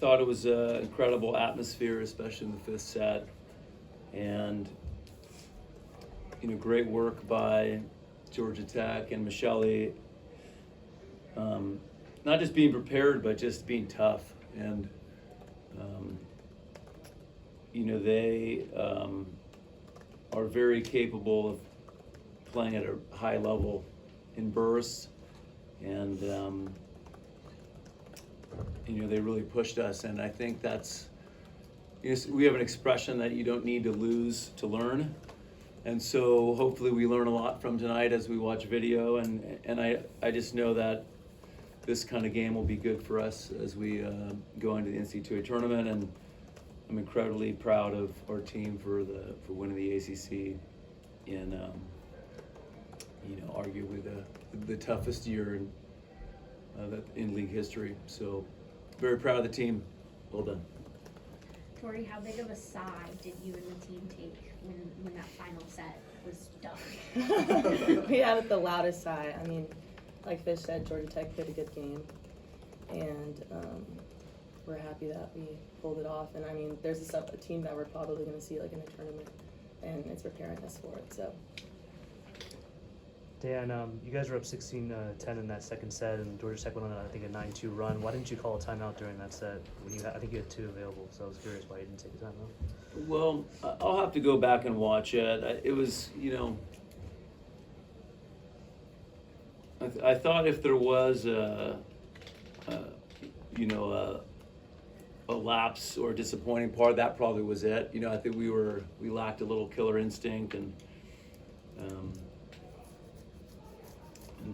thought it was an incredible atmosphere, especially in the fifth set, and great work by Georgia Tech and Michelle. Not just being prepared, but just being tough, and they are very capable of playing at a high level in bursts, and they really pushed us, and I think that's, we have an expression that you don't need to lose to learn, and so hopefully we learn a lot from tonight as we watch video, and I just know that this kind of game will be good for us as we go into the NCAA tournament, and I'm incredibly proud of our team for winning the ACC in arguably the toughest year in league history. So very proud of the team. Well done. Torrey, how big of a sigh did you and the team take when that final set was done? We had the loudest sigh. I mean, like Fish said, Georgia Tech played a good game, and we're happy that we pulled it off. And I mean, there's a team that we're probably going to see like in the tournament, and it's preparing us for it. So. Dan, you guys were up 16-10 in that second set, and Georgia Tech went on, I think, a 9-2 run. Why didn't you call a timeout during that set? I think you had 2 available, so I was curious why you didn't take a timeout. Well, I'll have to go back and watch it. It was, I thought if there was a lapse or a disappointing part, that probably was it. I think we lacked a little killer instinct, and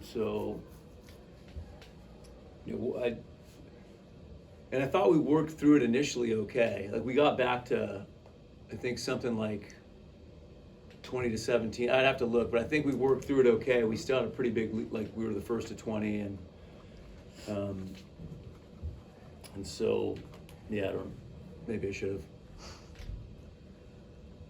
so I thought we worked through it initially okay. Like we got back to, I think, something like 20-17. I'd have to look, but I think we worked through it okay. We still had a pretty big lead, like we were the first to 20, and so yeah, maybe I should have.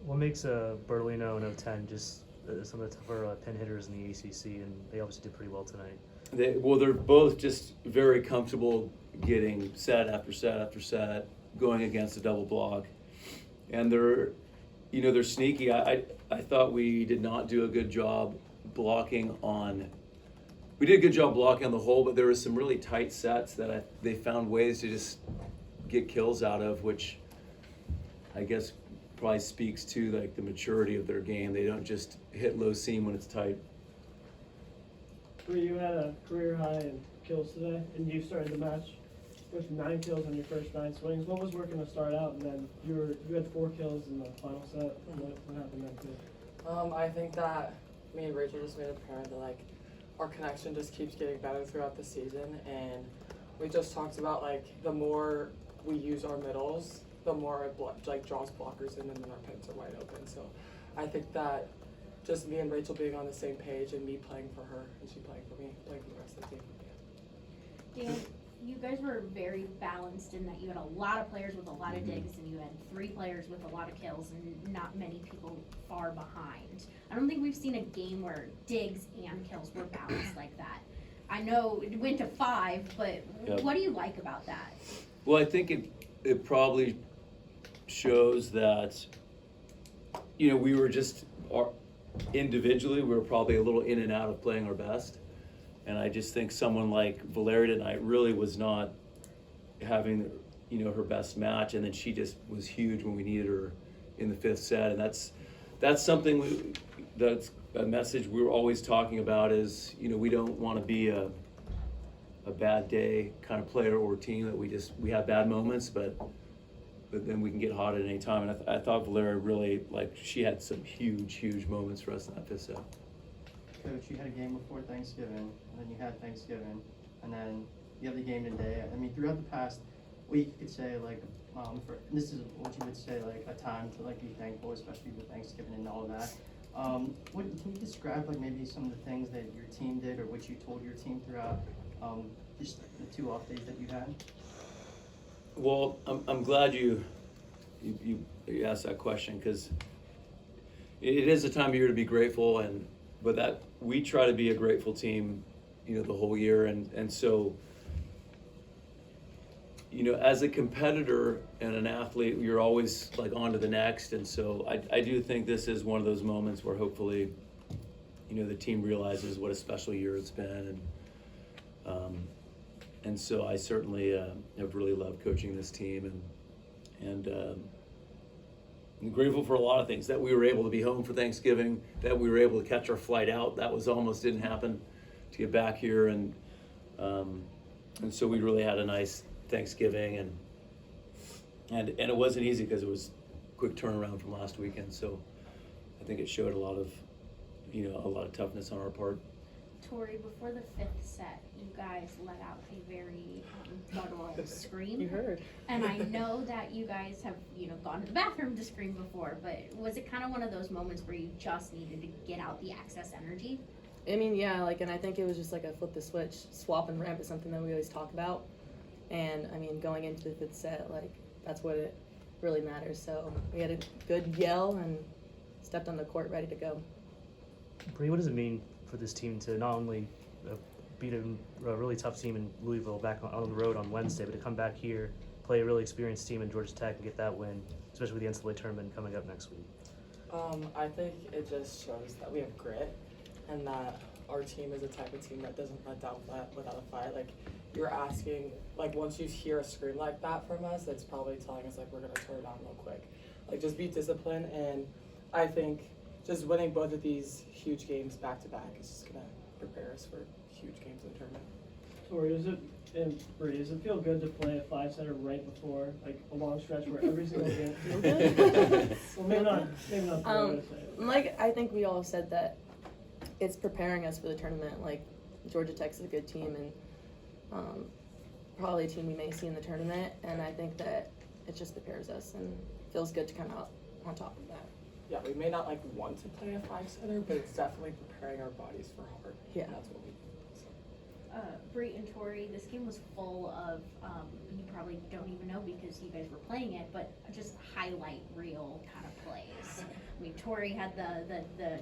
What makes Bertolino and 010 just some of the tougher pin hitters in the ACC, and they obviously did pretty well tonight? They're both just very comfortable getting set after set after set, going against a double block, and they're sneaky. I thought we did not do a good job blocking on. We did a good job blocking on the whole, but there were some really tight sets that they found ways to just get kills out of, which I guess probably speaks to like the maturity of their game. They don't just hit low seam when it's tight. You had a career high in kills today, and you started the match with 9 kills on your first 9 swings. What was working to start out, and then you had 4 kills in the final set? What happened then too? I think that me and Rachel just made it apparent that like our connection just keeps getting better throughout the season, and we just talked about like the more we use our middles, the more it draws blockers in, and then our pins are wide open. So I think that just me and Rachel being on the same page, and me playing for her and she playing for me, playing for the rest of the team. Dan, you guys were very balanced in that you had a lot of players with a lot of digs, and you had 3 players with a lot of kills, and not many people far behind. I don't think we've seen a game where digs and kills were balanced like that. I know it went to 5, but Yep. What do you like about that? Well, I think it probably shows that we were just individually we were probably a little in and out of playing our best, and I just think someone like Valeria tonight really was not having her best match, and then she just was huge when we needed her in the 5th set, and that's something that's a message we're always talking about is we don't want to be a bad day kind of player or team that we have bad moments, but then we can get hot at any time. And I thought Valeria really, she had some huge moments for us in that 5th set. Coach, you had a game before Thanksgiving, and then you had Thanksgiving, and then you have the game today. I mean, throughout the past week, you could say, this is what you would say, a time to, be thankful, especially with Thanksgiving and all of that. Can you describe, maybe some of the things that your team did or what you told your team throughout just the 2 off days that you had? Well, I'm glad you asked that question, because it is a time of year to be grateful, but that we try to be a grateful team, the whole year, and so you know, as a competitor and an athlete, you're always like on to the next. And so I do think this is one of those moments where hopefully, you know, the team realizes what a special year it's been. And so I certainly have really loved coaching this team, and I'm grateful for a lot of things, that we were able to be home for Thanksgiving, that we were able to catch our flight out. That was almost didn't happen, to get back here. And so we really had a nice Thanksgiving, and it wasn't easy because it was a quick turnaround from last weekend. So I think it showed a lot of toughness on our part. Torrey, before the fifth set, you guys let out a very guttural scream. You heard. And I know that you guys have, you know, gone to the bathroom to scream before, but was it kind of one of those moments where you just needed to get out the excess energy? I mean, yeah, like, and I think it was just like a flip the switch. Swap and ramp is something that we always talk about. And, I mean, going into the fifth set, like, that's what it really matters. So we had a good yell and stepped on the court ready to go. Bre, what does it mean for this team to not only beat a really tough team in Louisville back on the road on Wednesday, but to come back here, play a really experienced team in Georgia Tech and get that win, especially with the NCAA tournament coming up next week? I think it just shows that we have grit and that our team is the type of team that doesn't let down without a fight. Like, you're asking, like, once you hear a scream like that from us, it's probably telling us, like, we're going to turn it on real quick. Like, just be disciplined, and I think just winning both of these huge games back to back is just going to prepare us for huge games in the tournament. Tori, does it feel good to play a 5-setter right before, like, a long stretch where every single game? Well, maybe not the way to say it. Like, I think we all said that it's preparing us for the tournament. Like, Georgia Tech's a good team, and probably a team we may see in the tournament, and I think that it just prepares us and feels good to come out on top of that. Yeah, we may not, like, want to play a 5-setter, but it's definitely preparing our bodies for hard. Yeah. And that's what we do. So. Bre and Torrey, this game was full of, you probably don't even know because you guys were playing it, but just highlight reel kind of plays. I mean, Torrey had the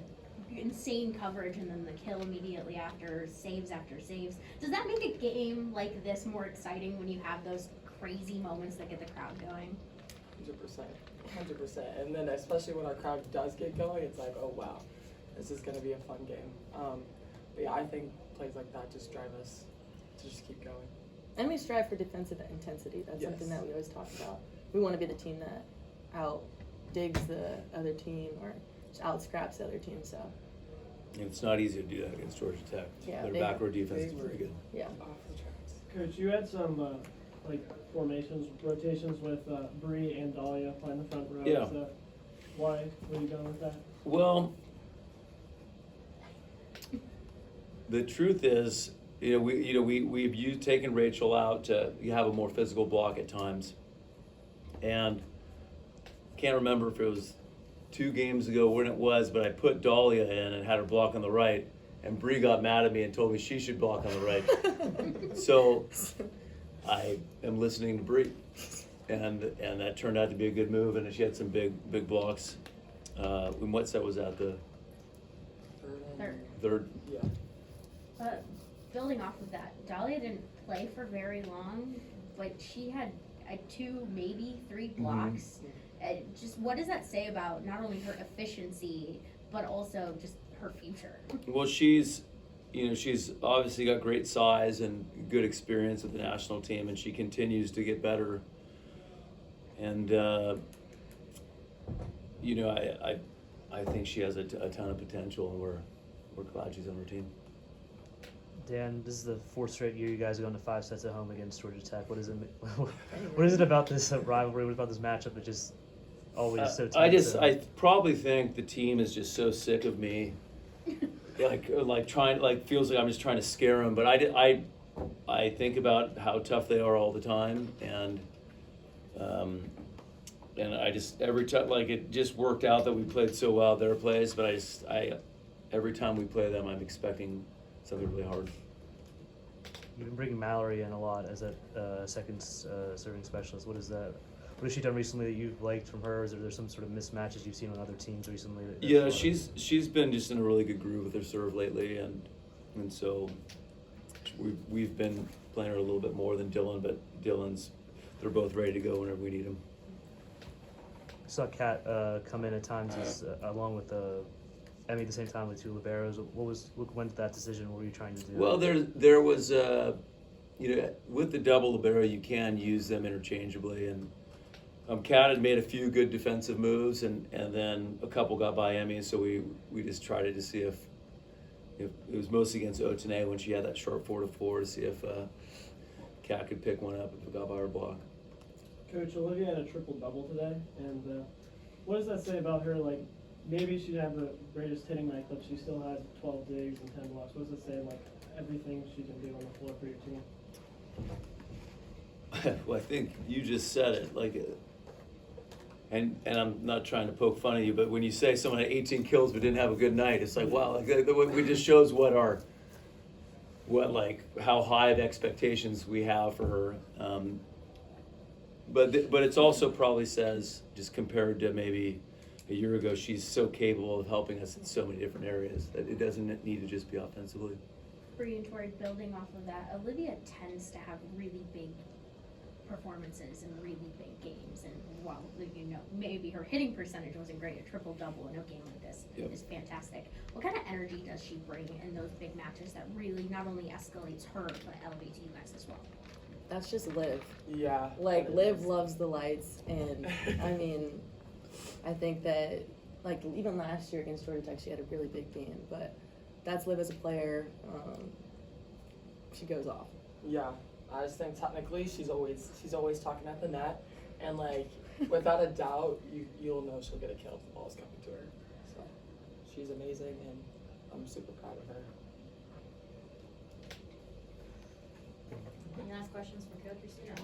insane coverage and then the kill immediately after saves. Does that make a game like this more exciting when you have those crazy moments that get the crowd going? 100%. And then especially when our crowd does get going, it's like, oh wow, this is going to be a fun game. But yeah, I think plays like that just drive us to just keep going. And we strive for defensive intensity. That's something that we always talk about. We want to be the team that out digs the other team or just out scraps the other team. So. And it's not easy to do that against Georgia Tech. Yeah, Their backward defense is very good. Yeah. Off the tracks. Coach, you had some rotations with Bre and Dahlia playing the front row. Yeah. So why were you going with that? Well, the truth is, we've taken Rachel out to have a more physical block at times, and can't remember if it was 2 games ago when it was, but I put Dahlia in and had her block on the right, and Bre got mad at me and told me she should block on the right. So I am listening to Bre, and that turned out to be a good move, and she had some big blocks. And what set was that? The third. Yeah. Building off of that, Dahlia didn't play for very long, but she had 2, maybe 3 blocks. Just what does that say about not only her efficiency, but also just her future? Well, she's obviously got great size and good experience with the national team, and she continues to get better. And I think she has a ton of potential, and we're glad she's on our team. Dan, this is the 4th straight year you guys are going to 5 sets at home against Georgia Tech. What is it about this rivalry? What about this matchup that just always so tense? I probably think the team is just so sick of me, feels like I'm just trying to scare them. But I think about how tough they are all the time, and I just every time it just worked out that we played so well their plays. But every time we play them, I'm expecting something really hard. You've been bringing Mallory in a lot as a second serving specialist. What has she done recently that you've liked from her? Is there some sort of mismatches you've seen on other teams recently? Yeah, she's been just in a really good groove with her serve lately, and so we've been playing her a little bit more than Dylan, but Dylan's they're both ready to go whenever we need them. Saw Kat come in at times as, along with Emmy at the same time with two liberos. What went to that decision? What were you trying to do? Well, there was, with the double libero, you can use them interchangeably, and Kat had made a few good defensive moves, and then a couple got by Emmy, so we just tried to see if it was mostly against Otene when she had that short 4-4 to see if Kat could pick one up if it got by her block. Coach, Olivia had a triple-double today, and what does that say about her? Like, maybe she'd have the greatest hitting night, but she still had 12 digs and 10 blocks. What does it say, like, everything she can do on the floor for your team? Well, I think you just said it, like, and I'm not trying to poke fun at you, but when you say someone had 18 kills but didn't have a good night, it's like, wow, like, it just shows how high of expectations we have for her. But it's also probably says, just compared to maybe a year ago, she's so capable of helping us in so many different areas that it doesn't need to just be offensively. Bre and Torrey, building off of that, Olivia tends to have really big performances and really big games. And while maybe her hitting percentage wasn't great, a triple-double in a game like this is fantastic. What kind of energy does she bring in those big matches that really not only escalates her, but elevates you guys as well? That's just Liv. Yeah. Like, Liv loves the lights, and I mean, I think that, like, even last year against Georgia Tech, she had a really big game, but that's Liv as a player. She goes off. Yeah, I just think technically she's always talking at the net, and like without a doubt, you'll know she'll get a kill if the ball's coming to her. So she's amazing, and I'm super proud of her. Any last questions for Coach Christina?